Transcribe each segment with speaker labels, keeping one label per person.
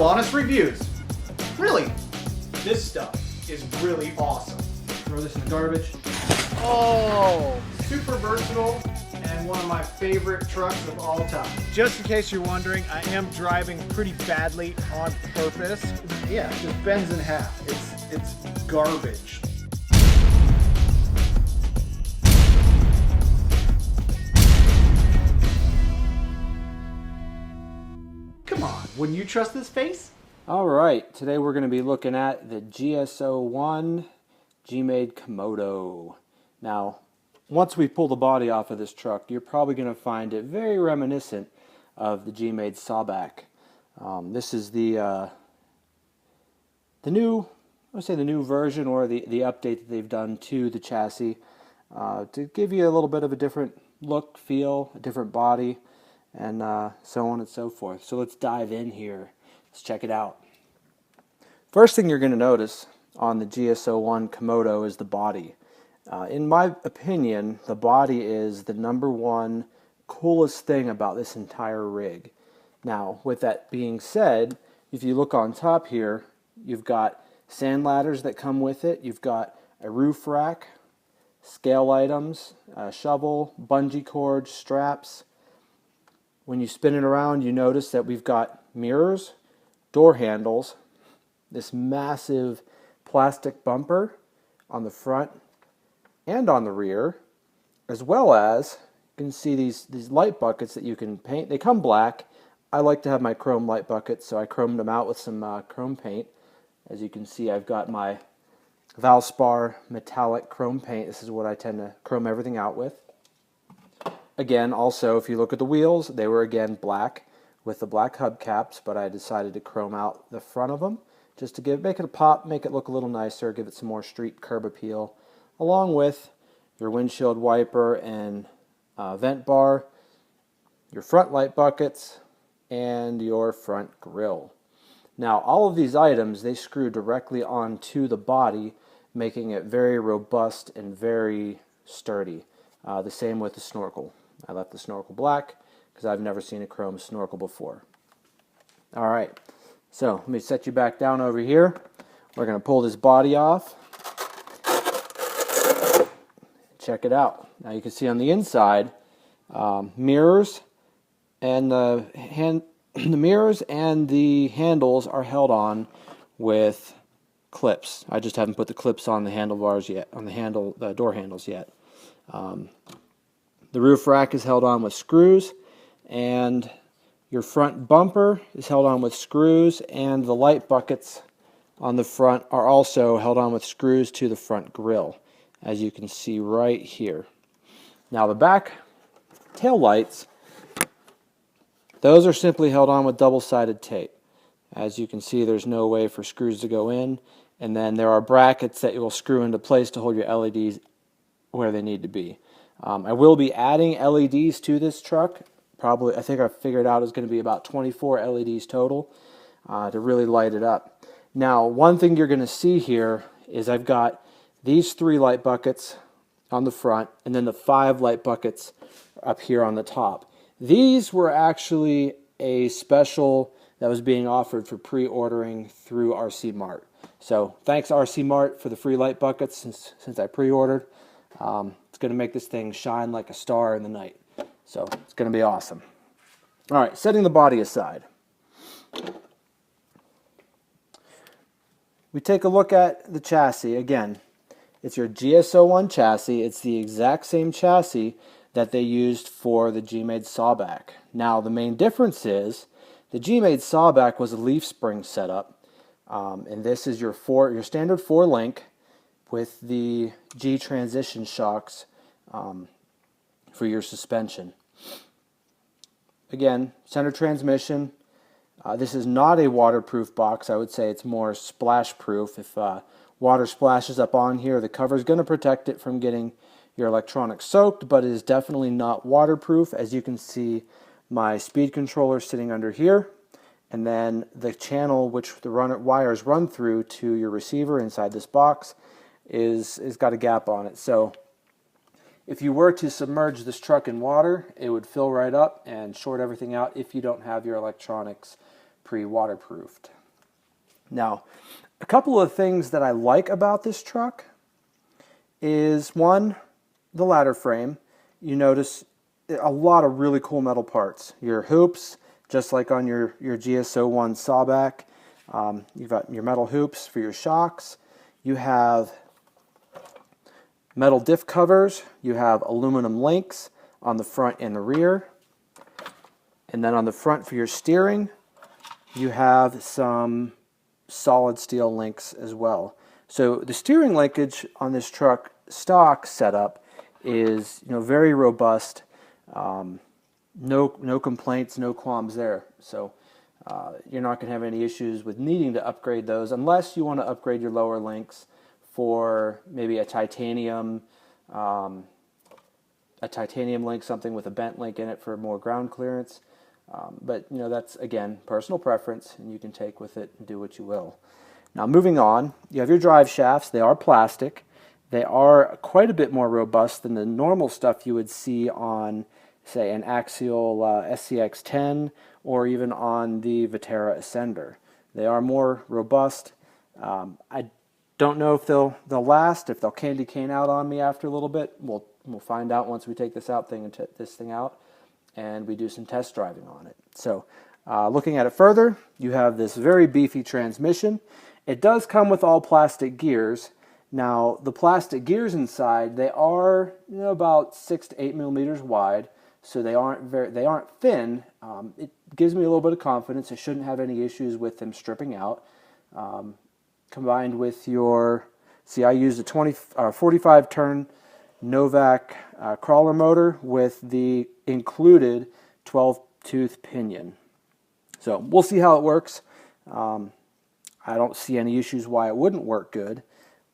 Speaker 1: honest reviews. Really, this stuff is really awesome. Throw this in the garbage. Oh, super versatile and one of my favorite trucks of all time. Just in case you're wondering, I am driving pretty badly on purpose. Yeah, it just bends in half. It's garbage. Come on, wouldn't you trust this face?
Speaker 2: All right, today we're going to be looking at the GS01 Gmade Komodo. Now, once we pull the body off of this truck, you're probably going to find it very reminiscent of the Gmade Sawback. This is the new version, or the update that they've done to the chassis to give you a little bit of a different look, feel, a different body, and so on and so forth. So let's dive in here. Let's check it out. First thing you're going to notice on the GS01 Komodo is the body. In my opinion, the body is the #1 coolest thing about this entire rig. Now, with that being said, if you look on top here, you've got sand ladders that come with it. You've got a roof rack, scale items, a shovel, bungee cord, straps. When you spin it around, you notice that we've got mirrors, door handles, this massive plastic bumper on the front and on the rear, as well as you can see these light buckets that you can paint. They come black. I like to have my chrome light buckets, so I chromed them out with some chrome paint. As you can see, I've got my Valspar metallic chrome paint. This is what I tend to chrome everything out with. Again, also, if you look at the wheels, they were again black with the black hubcaps, but I decided to chrome out the front of them just to make it a pop, make it look a little nicer, give it some more street curb appeal, along with your windshield wiper and vent bar, your front light buckets, and your front grille. Now, all of these items, they screw directly onto the body, making it very robust and very sturdy. The same with the snorkel. I left the snorkel black because I've never seen a chrome snorkel before. All right, so let me set you back down over here. We're going to pull this body off. Check it out. Now you can see on the inside, mirrors and the mirrors and the handles are held on with clips. I just haven't put the clips on the handlebars yet, on the door handles yet. The roof rack is held on with screws, and your front bumper is held on with screws, and the light buckets on the front are also held on with screws to the front grille, as you can see right here. Now the back tail lights, those are simply held on with double-sided tape. As you can see, there's no way for screws to go in, and then there are brackets that you will screw into place to hold your LEDs where they need to be. I will be adding LEDs to this truck. Probably, I think I figured out it's going to be about 24 LEDs total to really light it up. Now, one thing you're going to see here is I've got these 3 light buckets on the front, and then the 5 light buckets up here on the top. These were actually a special that was being offered for pre-ordering through RC Mart. So thanks RC Mart for the free light buckets since I pre-ordered. It's going to make this thing shine like a star in the night. So it's going to be awesome. All right, setting the body aside. We take a look at the chassis. Again, it's your GS01 chassis. It's the exact same chassis that they used for the Gmade Sawback. Now, the main difference is the Gmade Sawback was a leaf spring setup, and this is your standard 4-link with the G transition shocks for your suspension. Again, center transmission. This is not a waterproof box. I would say it's more splash proof. If water splashes up on here, the cover is going to protect it from getting your electronics soaked, but it is definitely not waterproof. As you can see, my speed controller sitting under here, and then the channel which the wires run through to your receiver inside this box is got a gap on it. So if you were to submerge this truck in water, it would fill right up and short everything out if you don't have your electronics pre-waterproofed. Now, a couple of things that I like about this truck is, one, the ladder frame. You notice a lot of really cool metal parts. Your hoops, just like on your GS01 sawback. You've got your metal hoops for your shocks. You have metal diff covers. You have aluminum links on the front and the rear. And then on the front for your steering, you have some solid steel links as well. So the steering linkage on this truck stock setup is, very robust. No complaints, no qualms there. So you're not going to have any issues with needing to upgrade those, unless you want to upgrade your lower links for maybe a titanium link, something with a bent link in it for more ground clearance. But that's, again, personal preference, and you can take with it and do what you will. Now, moving on, you have your drive shafts. They are plastic. They are quite a bit more robust than the normal stuff you would see on, say, an Axial SCX-10 or even on the Vitara Ascender. They are more robust. I don't know if they'll last, if they'll candy cane out on me after a little bit. We'll find out once we take this thing out and we do some test driving on it. So, looking at it further, you have this very beefy transmission. It does come with all plastic gears. Now, the plastic gears inside, they are about 6 to 8 millimeters wide, so they aren't thin. It gives me a little bit of confidence. I shouldn't have any issues with them stripping out. Combined with I used a 45 turn Novak crawler motor with the included 12-tooth pinion. So we'll see how it works. I don't see any issues why it wouldn't work good,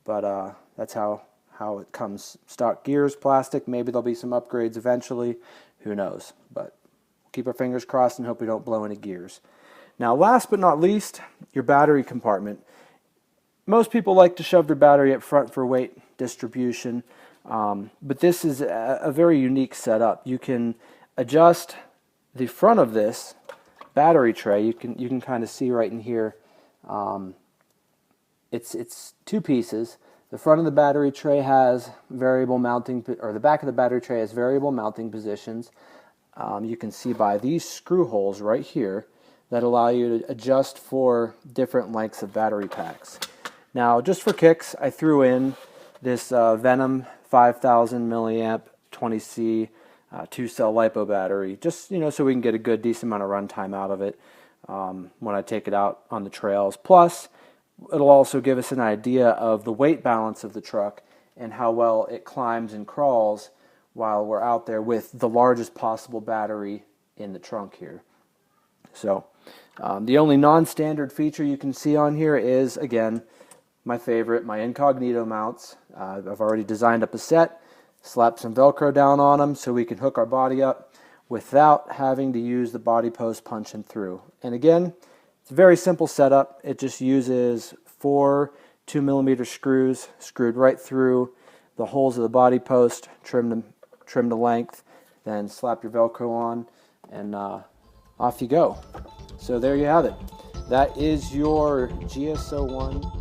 Speaker 2: but that's how it comes. Stock gears, plastic. Maybe there'll be some upgrades eventually. Who knows? But keep our fingers crossed and hope we don't blow any gears. Now, last but not least, your battery compartment. Most people like to shove their battery up front for weight distribution, but this is a very unique setup. You can adjust the front of this battery tray. You can kind of see right in here. It's two pieces. The front of the battery tray has variable mounting, or the back of the battery tray has variable mounting positions. You can see by these screw holes right here that allow you to adjust for different lengths of battery packs. Now, just for kicks, I threw in this Venom 5000 milliamp 20C 2-cell Lipo battery, just so we can get a good decent amount of runtime out of it when I take it out on the trails. Plus, it'll also give us an idea of the weight balance of the truck and how well it climbs and crawls while we're out there with the largest possible battery in the trunk here. So, the only non-standard feature you can see on here is, again, my favorite, my incognito mounts. I've already designed up a set, slapped some Velcro down on them so we can hook our body up without having to use the body post punching through. And again, it's a very simple setup. It just uses 4 2mm screws screwed right through the holes of the body post, trim to length, then slap your Velcro on, and off you go. So there you have it. That is your GS01.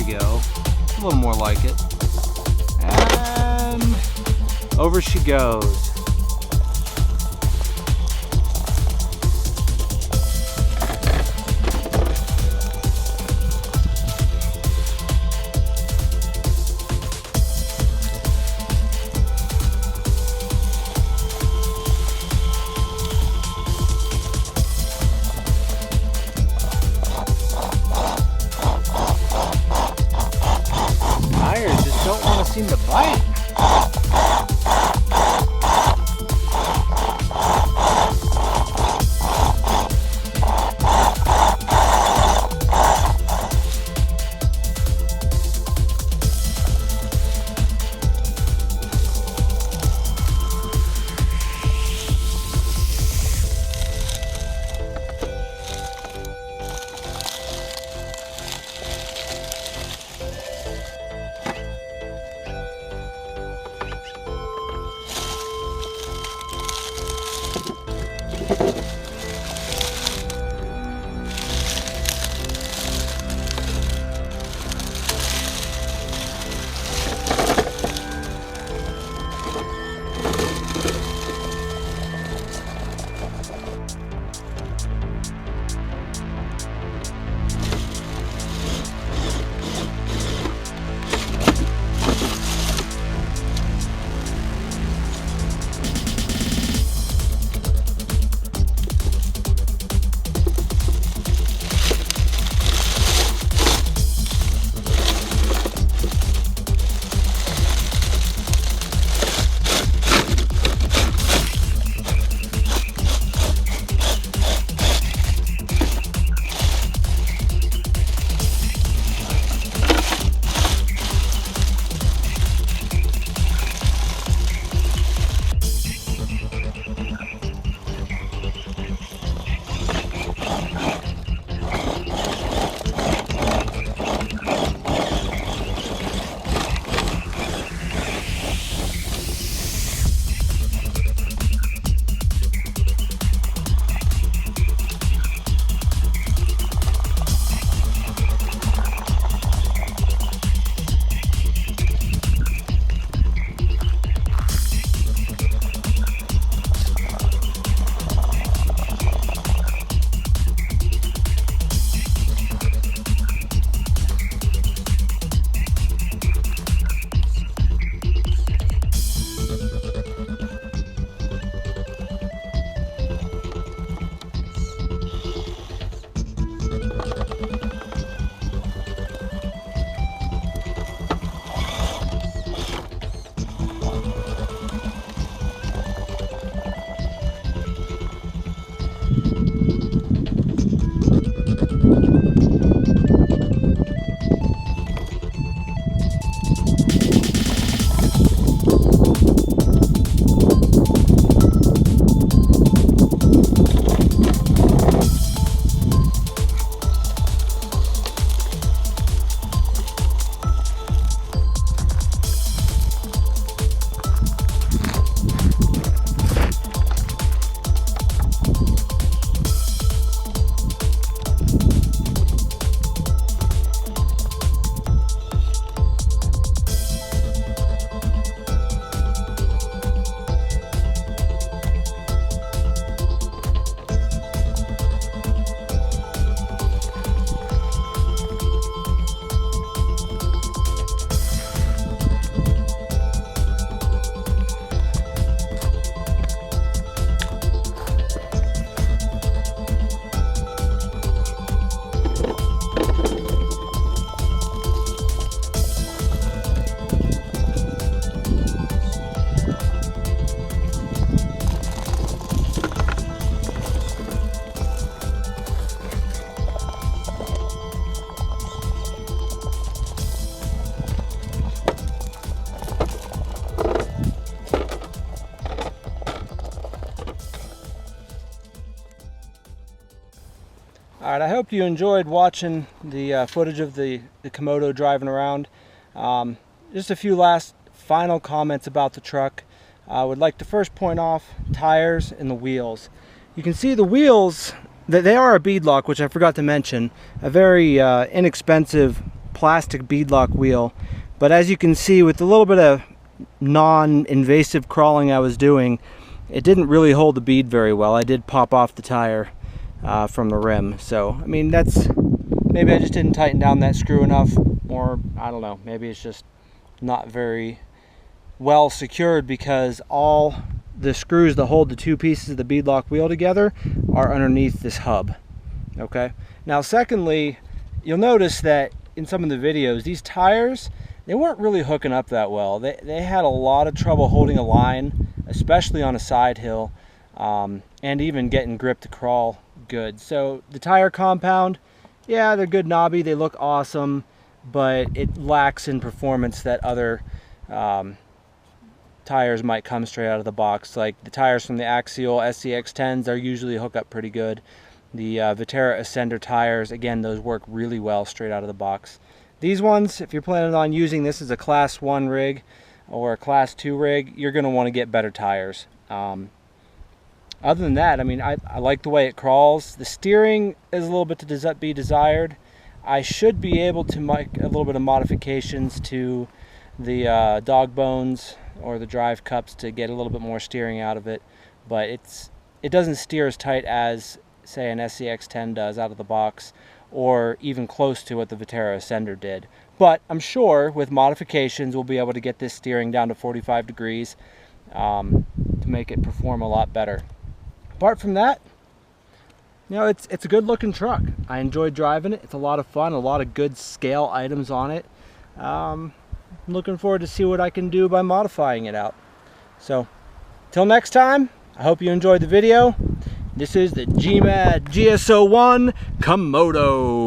Speaker 2: we go. A little more like it. And over she goes. Don't want to seem to bite. Alright, I hope you enjoyed watching the footage of the Komodo driving around. Just a few last final comments about the truck. I would like to first point off tires and the wheels. You can see the wheels, that they are a beadlock, which I forgot to mention, a very inexpensive plastic beadlock wheel, but as you can see, with the little bit of non-invasive crawling I was doing, it didn't really hold the bead very well. I did pop off the tire from the rim. So, I mean, that's, maybe I just didn't tighten down that screw enough, or I don't know, maybe it's just not very well secured, because all the screws that hold the two pieces of the beadlock wheel together are underneath this hub. Okay. Now, secondly, you'll notice that in some of the videos, these tires, they weren't really hooking up that well. They had a lot of trouble holding a line, especially on a side hill, and even getting grip to crawl good. So the tire compound, yeah, they're good knobby, they look awesome, but it lacks in performance that other tires might come straight out of the box. Like the tires from the Axial SCX10s, they're usually hook up pretty good. The Viterra Ascender tires, again, those work really well straight out of the box. These ones, if you're planning on using this as a Class 1 rig or a Class 2 rig, you're going to want to get better tires. Other than that, I mean, I like the way it crawls. The steering is a little bit to be desired. I should be able to make a little bit of modifications to the dog bones or the drive cups to get a little bit more steering out of it, but it doesn't steer as tight as, say, an SCX10 does out of the box, or even close to what the Viterra Ascender did. But I'm sure with modifications we'll be able to get this steering down to 45 degrees to make it perform a lot better. Apart from that, you know, it's a good looking truck. I enjoyed driving it. It's a lot of fun, a lot of good scale items on it. I'm looking forward to see what I can do by modifying it out. So, till next time, I hope you enjoyed the video. This is the Gmade GS01 Komodo.